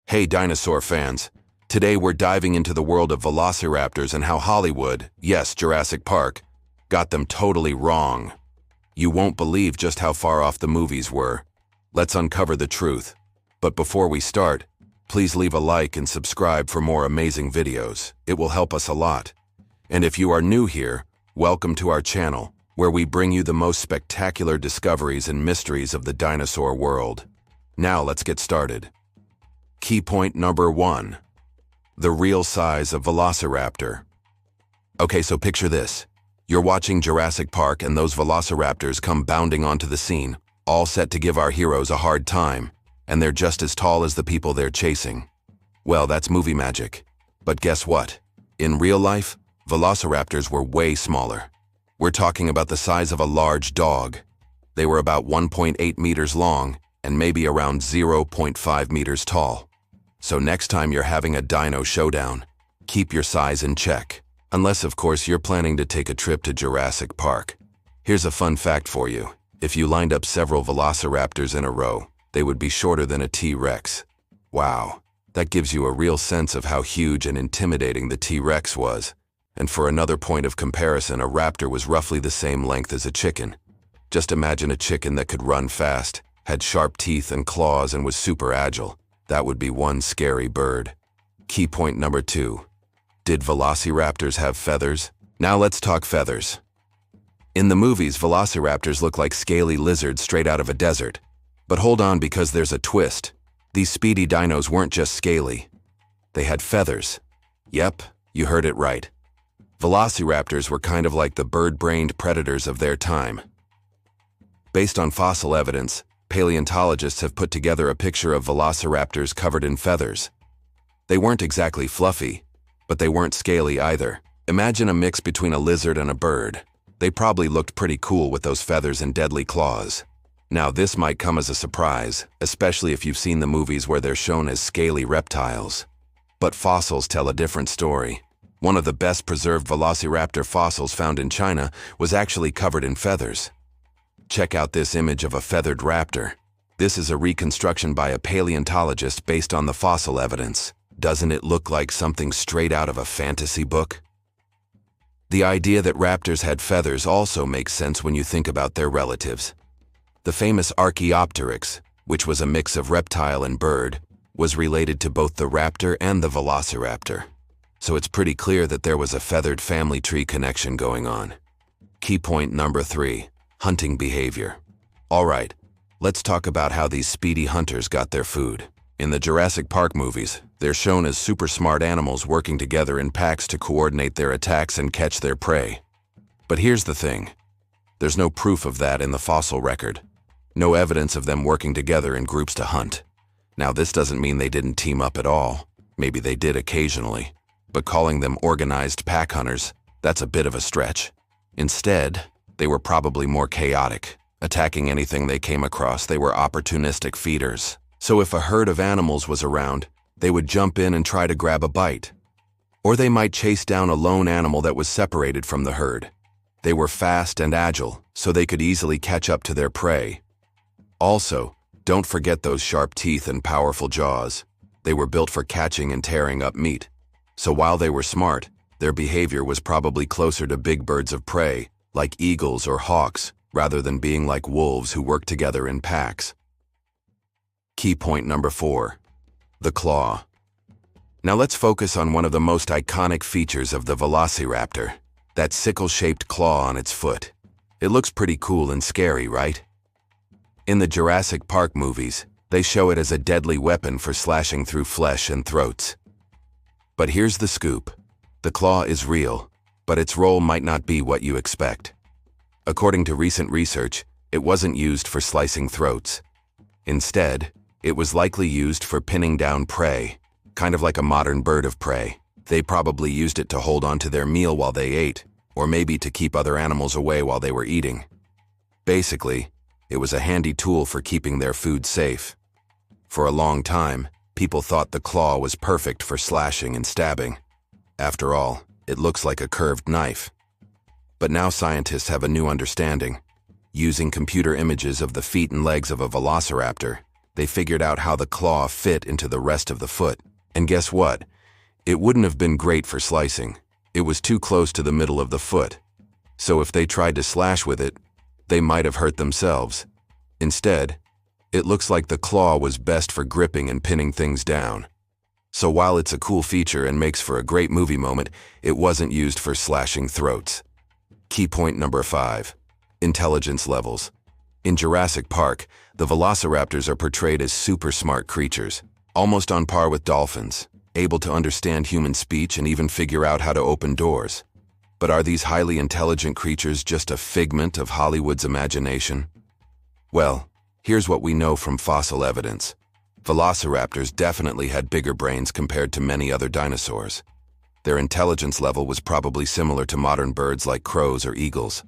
Hey dinosaur fans! Today we're diving into the world of velociraptors and how Hollywood, yes, Jurassic Park, got them totally wrong. You won't believe just how far off the movies were. Let's uncover the truth. But before we start, please leave a like and subscribe for more amazing videos. It will help us a lot. And if you are new here, welcome to our channel, where we bring you the most spectacular discoveries and mysteries of the dinosaur world. Now let's get started. Key point number 1. The real size of Velociraptor. Okay, so picture this. You're watching Jurassic Park and those Velociraptors come bounding onto the scene, all set to give our heroes a hard time, and they're just as tall as the people they're chasing. Well, that's movie magic. But guess what? In real life, Velociraptors were way smaller. We're talking about the size of a large dog. They were about 1.8 meters long and maybe around 0.5 meters tall. So next time you're having a dino showdown, keep your size in check. Unless, of course, you're planning to take a trip to Jurassic Park. Here's a fun fact for you. If you lined up several Velociraptors in a row, they would be shorter than a T-Rex. Wow, that gives you a real sense of how huge and intimidating the T-Rex was. And for another point of comparison, a raptor was roughly the same length as a chicken. Just imagine a chicken that could run fast, had sharp teeth and claws, and was super agile. That would be one scary bird. Key point number 2. Did Velociraptors have feathers? Now let's talk feathers. In the movies, Velociraptors look like scaly lizards straight out of a desert. But hold on, because there's a twist. These speedy dinos weren't just scaly. They had feathers. Yep, you heard it right. Velociraptors were kind of like the bird-brained predators of their time. Based on fossil evidence, paleontologists have put together a picture of Velociraptors covered in feathers. They weren't exactly fluffy, but they weren't scaly either. Imagine a mix between a lizard and a bird. They probably looked pretty cool with those feathers and deadly claws. Now this might come as a surprise, especially if you've seen the movies where they're shown as scaly reptiles. But fossils tell a different story. One of the best preserved Velociraptor fossils found in China was actually covered in feathers. Check out this image of a feathered raptor. This is a reconstruction by a paleontologist based on the fossil evidence. Doesn't it look like something straight out of a fantasy book? The idea that raptors had feathers also makes sense when you think about their relatives. The famous Archaeopteryx, which was a mix of reptile and bird, was related to both the raptor and the Velociraptor. So it's pretty clear that there was a feathered family tree connection going on. Key point number 3. Hunting behavior. Alright, let's talk about how these speedy hunters got their food. In the Jurassic Park movies, they're shown as super smart animals working together in packs to coordinate their attacks and catch their prey. But here's the thing. There's no proof of that in the fossil record. No evidence of them working together in groups to hunt. Now this doesn't mean they didn't team up at all. Maybe they did occasionally. But calling them organized pack hunters, that's a bit of a stretch. Instead, they were probably more chaotic. Attacking anything they came across, they were opportunistic feeders. So if a herd of animals was around, they would jump in and try to grab a bite. Or they might chase down a lone animal that was separated from the herd. They were fast and agile, so they could easily catch up to their prey. Also, don't forget those sharp teeth and powerful jaws. They were built for catching and tearing up meat. So while they were smart, their behavior was probably closer to big birds of prey, like eagles or hawks, rather than being like wolves who work together in packs. Key point number 4. The claw. Now let's focus on one of the most iconic features of the Velociraptor, that sickle-shaped claw on its foot. It looks pretty cool and scary, right? In the Jurassic Park movies, they show it as a deadly weapon for slashing through flesh and throats. But here's the scoop. The claw is real, but its role might not be what you expect. According to recent research, it wasn't used for slicing throats. Instead, it was likely used for pinning down prey, kind of like a modern bird of prey. They probably used it to hold on to their meal while they ate, or maybe to keep other animals away while they were eating. Basically, it was a handy tool for keeping their food safe. For a long time, people thought the claw was perfect for slashing and stabbing. After all, it looks like a curved knife. But now scientists have a new understanding. Using computer images of the feet and legs of a velociraptor, They figured out how the claw fit into the rest of the foot. And guess what? It wouldn't have been great for slicing. It was too close to the middle of the foot. So if they tried to slash with it, they might have hurt themselves. Instead, it looks like the claw was best for gripping and pinning things down. So while it's a cool feature and makes for a great movie moment, it wasn't used for slashing throats. Key point number 5. Intelligence levels. In Jurassic Park, the Velociraptors are portrayed as super smart creatures, almost on par with dolphins, able to understand human speech and even figure out how to open doors. But are these highly intelligent creatures just a figment of Hollywood's imagination? Well, here's what we know from fossil evidence. Velociraptors definitely had bigger brains compared to many other dinosaurs. Their intelligence level was probably similar to modern birds like crows or eagles.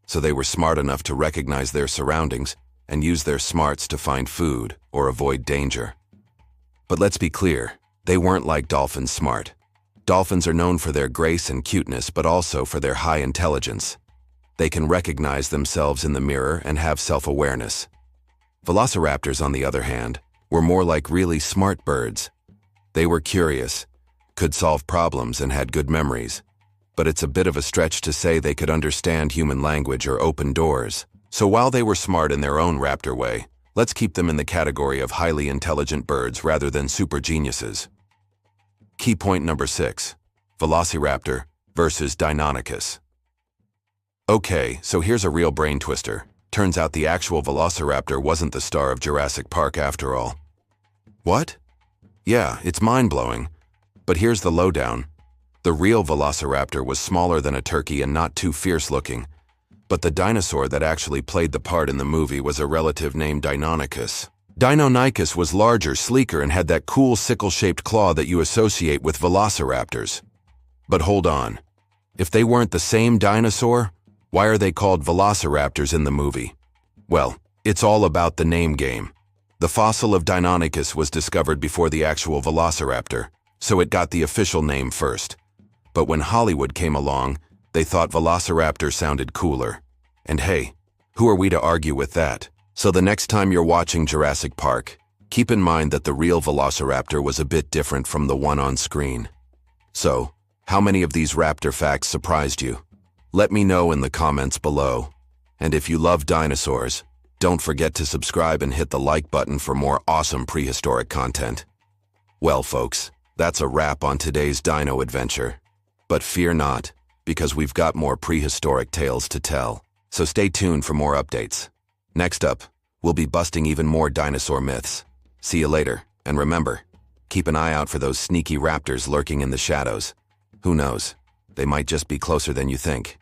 So they were smart enough to recognize their surroundings and use their smarts to find food or avoid danger. But let's be clear, they weren't like dolphins smart. Dolphins are known for their grace and cuteness, but also for their high intelligence. They can recognize themselves in the mirror and have self-awareness. Velociraptors, on the other hand, were more like really smart birds. They were curious, could solve problems, and had good memories. But it's a bit of a stretch to say they could understand human language or open doors. So while they were smart in their own raptor way, let's keep them in the category of highly intelligent birds rather than super geniuses. Key point number 6. Velociraptor versus Deinonychus. Okay, so here's a real brain twister. Turns out the actual Velociraptor wasn't the star of Jurassic Park after all. What? Yeah, it's mind-blowing. But here's the lowdown. The real Velociraptor was smaller than a turkey and not too fierce-looking. But the dinosaur that actually played the part in the movie was a relative named Deinonychus. Deinonychus was larger, sleeker, and had that cool sickle-shaped claw that you associate with Velociraptors. But hold on. If they weren't the same dinosaur, why are they called Velociraptors in the movie? Well, it's all about the name game. The fossil of Deinonychus was discovered before the actual Velociraptor, so it got the official name first. But when Hollywood came along, they thought Velociraptor sounded cooler. And hey, who are we to argue with that? So the next time you're watching Jurassic Park, keep in mind that the real Velociraptor was a bit different from the one on screen. So, how many of these raptor facts surprised you? Let me know in the comments below. And if you love dinosaurs, don't forget to subscribe and hit the like button for more awesome prehistoric content. Well, folks, that's a wrap on today's dino adventure. But fear not, because we've got more prehistoric tales to tell. So stay tuned for more updates. Next up, we'll be busting even more dinosaur myths. See you later, and remember, keep an eye out for those sneaky raptors lurking in the shadows. Who knows? They might just be closer than you think.